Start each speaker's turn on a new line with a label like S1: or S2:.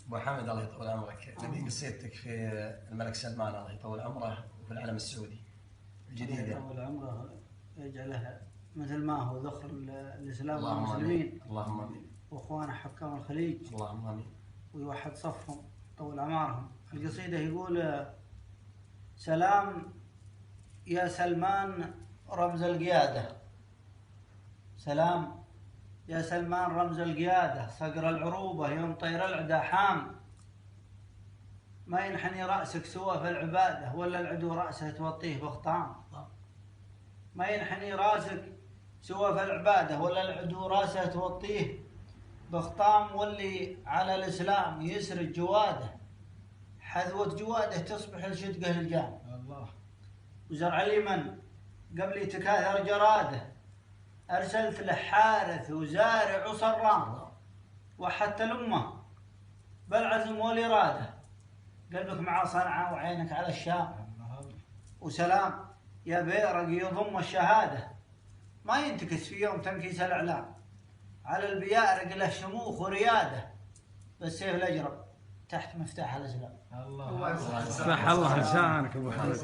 S1: ابو حامد الله يطول عمرك، نبي قصيدتك في الملك سلمان الله يطول عمره وفي العلم السعودي الجديده.
S2: الله يطول عمره يجعله مثل ما هو ذخر الاسلام
S1: اللهم
S2: والمسلمين،
S1: اللهم امين.
S2: واخوانه حكام الخليج
S1: اللهم امين.
S2: ويوحد صفهم طول اعمارهم. القصيده يقول: سلام يا سلمان رمز القياده، سلام يا سلمان رمز القياده، صقر العروبه يوم طير العدا حام، ما ينحني رأسك سوى في العبادة ولا العدو رأسه توطيه بخطام. ما ينحني راسك سوى في العبادة ولا العدو راسه توطيه بخطام، واللي على الإسلام يسرد جواده حذوة جواده تصبح لشدقه الجام.
S3: الله.
S2: وزرع اليمن قبل تكاثر جراده، أرسلت له حارث وزارع وصرام، وحتى الأمة بالعزم والإرادة، قلبك مع صنعاء وعينك على الشام. وسلام يا بيرق يضم الشهادة، ما ينتكس في يوم تنكيس الإعلام، على البيارق له شموخ وريادة، بالسيف الأجرب تحت مفتاح الإسلام.
S3: الله.
S4: صح الله لسانك ابو حمد.